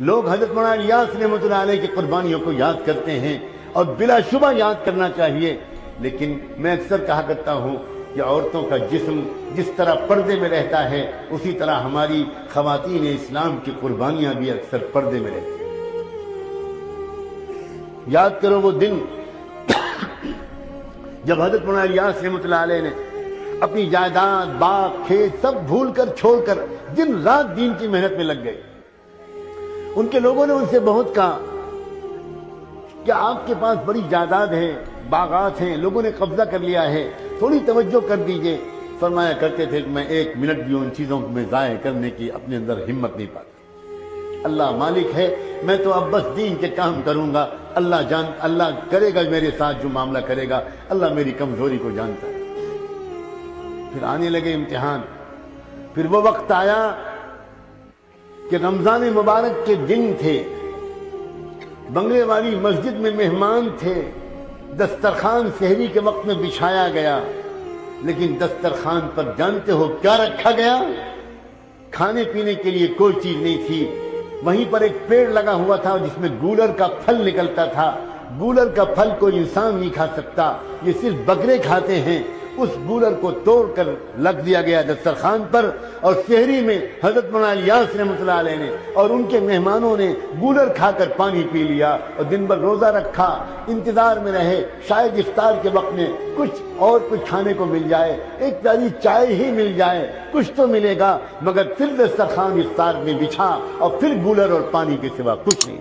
لوگ حضرت مولانا الیاس رحمۃ اللہ علیہ کی قربانیوں کو یاد کرتے ہیں اور بلا شبہ یاد کرنا چاہیے، لیکن میں اکثر کہا کرتا ہوں کہ عورتوں کا جسم جس طرح پردے میں رہتا ہے اسی طرح ہماری خواتین اسلام کی قربانیاں بھی اکثر پردے میں رہتی ہیں۔ یاد کرو وہ دن جب حضرت مولانا الیاس رحمۃ اللہ علیہ نے اپنی جائیداد، باغ، کھیت سب بھول کر چھوڑ کر دن رات دین کی محنت میں لگ گئے۔ ان کے لوگوں نے ان سے بہت کہا کہ آپ کے پاس بڑی جائیداد ہے، باغات ہیں، لوگوں نے قبضہ کر لیا ہے، تھوڑی توجہ کر دیجئے۔ فرمایا کرتے تھے کہ میں ایک منٹ بھی ان چیزوں میں ضائع کرنے کی اپنے اندر ہمت نہیں پاتا۔ اللہ مالک ہے، میں تو اب بس دین کے کام کروں گا، اللہ کرے گا میرے ساتھ جو معاملہ کرے گا، اللہ میری کمزوری کو جانتا ہے۔ پھر آنے لگے امتحان، پھر وہ وقت آیا کہ رمضان مبارک کے دن تھے، بنگلے والی مسجد میں مہمان تھے، دسترخوان سحری کے وقت میں بچھایا گیا، لیکن دسترخوان پر جانتے ہو کیا رکھا گیا؟ کھانے پینے کے لیے کوئی چیز نہیں تھی۔ وہیں پر ایک پیڑ لگا ہوا تھا جس میں گولر کا پھل نکلتا تھا۔ گولر کا پھل کوئی انسان نہیں کھا سکتا، یہ صرف بکرے کھاتے ہیں۔ اس گولر کو توڑ کر لگ دیا گیا دسترخوان پر، اور سحری میں حضرت مولانا الیاس رحمۃ اللہ علیہ نے اور ان کے مہمانوں نے گولر کھا کر پانی پی لیا اور دن بھر روزہ رکھا، انتظار میں رہے شاید افطار کے وقت میں کچھ کھانے کو مل جائے، ایک پیالی چائے ہی مل جائے، کچھ تو ملے گا، مگر پھر دسترخوان افطار میں بچھا اور پھر گولر اور پانی کے سوا کچھ نہیں۔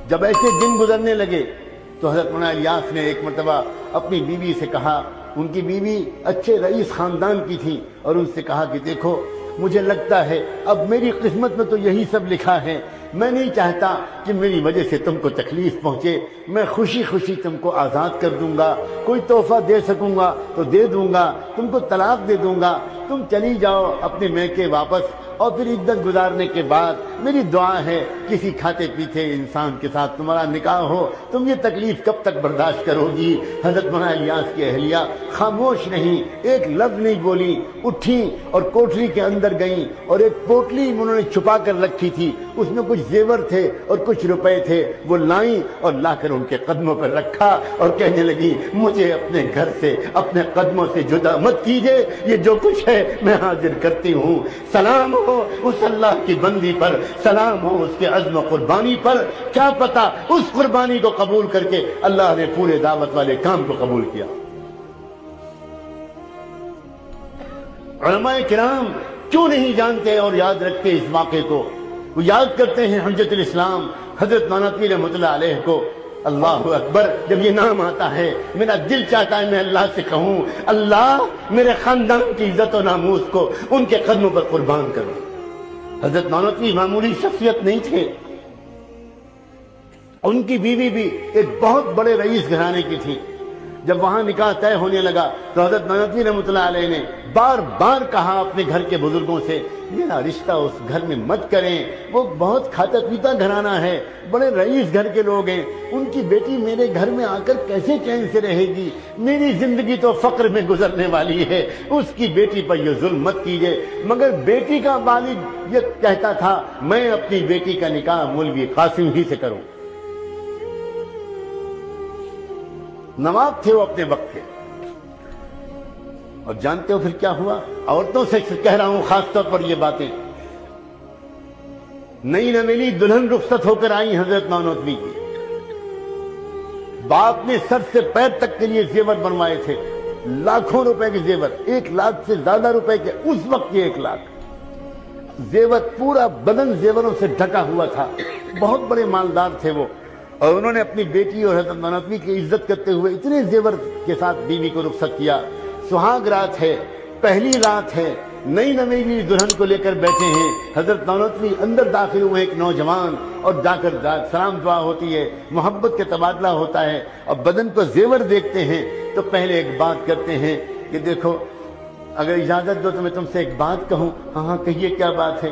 جب ایسے دن گزرنے لگے تو حضرت مولانا الیاس نے ایک مرتبہ اپنی بیوی سے کہا، ان کی بیوی اچھے رئیس خاندان کی تھی، اور ان سے کہا کہ دیکھو مجھے لگتا ہے اب میری قسمت میں تو یہی سب لکھا ہے، میں نہیں چاہتا کہ میری وجہ سے تم کو تکلیف پہنچے، میں خوشی خوشی تم کو آزاد کر دوں گا، کوئی تحفہ دے سکوں گا تو دے دوں گا، تم کو طلاق دے دوں گا، تم چلی جاؤ اپنے میکے واپس، اور پھر عدت گزارنے کے بعد میری دعا ہے کسی کھاتے پیتے انسان کے ساتھ تمہارا نکاح ہو، تم یہ تکلیف کب تک برداشت کرو گی؟ حضرت مولانا الیاس کی اہلیہ خاموش نہیں، ایک لفظ نہیں بولی، اٹھی اور کوٹری کے اندر گئیں، اور ایک پوٹلی انہوں نے چھپا کر رکھی تھی، اس میں کچھ زیور تھے اور کچھ روپے تھے، وہ لائیں اور لا کر ان کے قدموں پر رکھا اور کہنے لگی مجھے اپنے گھر سے، اپنے قدموں سے جدا مت کیجئے، یہ جو کچھ ہے میں حاضر کرتی ہوں۔ سلام ہو اس اللہ کی بندی پر، سلام ہو اس کے عزم و قربانی پر، کیا پتا اس قربانی کو قبول کر کے اللہ نے پورے دعوت والے کام کو قبول کیا۔ علماء کرام کیوں نہیں جانتے اور یاد رکھتے اس واقعے کو؟ وہ یاد کرتے ہیں حجت الاسلام حضرت نانوتوی رحمۃ اللہ علیہ کو۔ اللہ اکبر، جب یہ نام آتا ہے میرا دل چاہتا ہے میں اللہ سے کہوں اللہ میرے خاندان کی عزت و ناموس کو ان کے قدموں پر قربان کرو۔ حضرت نانوتوی معمولی شخصیت نہیں تھے، ان کی بیوی بھی ایک بہت بڑے رئیس گھرانے کی تھی۔ جب وہاں نکاح طے ہونے لگا تو حضرت نانوتوی رحمۃ اللہ علیہ نے بار بار کہا اپنے گھر کے بزرگوں سے میرا رشتہ اس گھر میں مت کریں، وہ بہت کھاتا پیتا گھرانہ ہے، بڑے رئیس گھر کے لوگ ہیں، ان کی بیٹی میرے گھر میں آ کر کیسے چین سے رہے گی؟ میری زندگی تو فقر میں گزرنے والی ہے، اس کی بیٹی پر یہ ظلم مت کیجیے۔ مگر بیٹی کا والد یہ کہتا تھا میں اپنی بیٹی کا نکاح مولوی قاسم ہی سے کروں۔ نواب تھے وہ اپنے وقت کے، اور جانتے ہو پھر کیا ہوا؟ عورتوں سے کہہ رہا ہوں خاص طور پر یہ باتیں، نئی نویلی دلہن رخصت ہو کر آئی حضرت نانوتوی کی، باپ نے سر سے پیر تک کے لیے زیور بنوائے تھے، لاکھوں روپے کے زیور، 1 لاکھ سے زیادہ روپے کے، اس وقت کے 1 لاکھ زیور، پورا بدن زیوروں سے ڈھکا ہوا تھا، بہت بڑے مالدار تھے وہ، اور انہوں نے اپنی بیٹی اور حضرت نانوتوی کی عزت کرتے ہوئے اتنے زیور کے ساتھ بیوی کو رخصت کیا۔ سہاگ رات ہے، پہلی رات ہے، نئی نویلی دلہن کو لے کر بیٹھے ہیں، حضرت نانوتوی اندر داخل ہوئے ایک نوجوان، اور جا کر سلام دعا ہوتی ہے، محبت کا تبادلہ ہوتا ہے، اور بدن کو زیور دیکھتے ہیں تو پہلے ایک بات کرتے ہیں کہ دیکھو اگر اجازت دو تو میں تم سے ایک بات کہوں۔ ہاں کہیے کیا بات ہے؟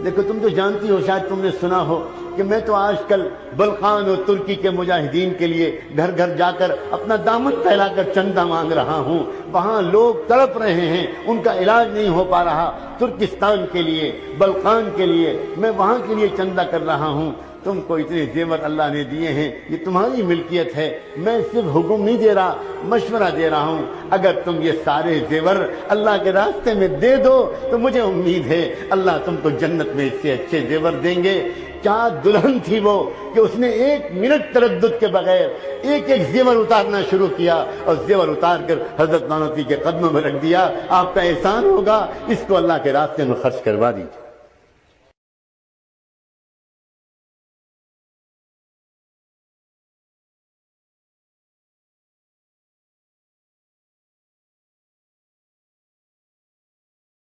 دیکھو تم تو جانتی ہو، شاید تم نے سنا ہو کہ میں تو آج کل بلخان اور ترکی کے مجاہدین کے لیے گھر گھر جا کر اپنا دامن پھیلا کر چندہ مانگ رہا ہوں، وہاں لوگ تڑپ رہے ہیں، ان کا علاج نہیں ہو پا رہا، ترکستان کے لیے، بلخان کے لیے میں وہاں کے لیے چندہ کر رہا ہوں، تم کو اتنے زیور اللہ نے دیے ہیں، یہ تمہاری ملکیت ہے، میں صرف حکم نہیں دے رہا، مشورہ دے رہا ہوں، اگر تم یہ سارے زیور اللہ کے راستے میں دے دو تو مجھے امید ہے اللہ تم کو جنت میں اس سے اچھے زیور دیں گے۔ کیا دلہن تھی وہ کہ اس نے 1 منٹ تردد کے بغیر ایک ایک زیور اتارنا شروع کیا اور زیور اتار کر حضرت نانوتوی کے قدموں میں رکھ دیا۔ آپ کا احسان ہوگا، اس کو اللہ کے راستے میں خرچ کروا دیجیے۔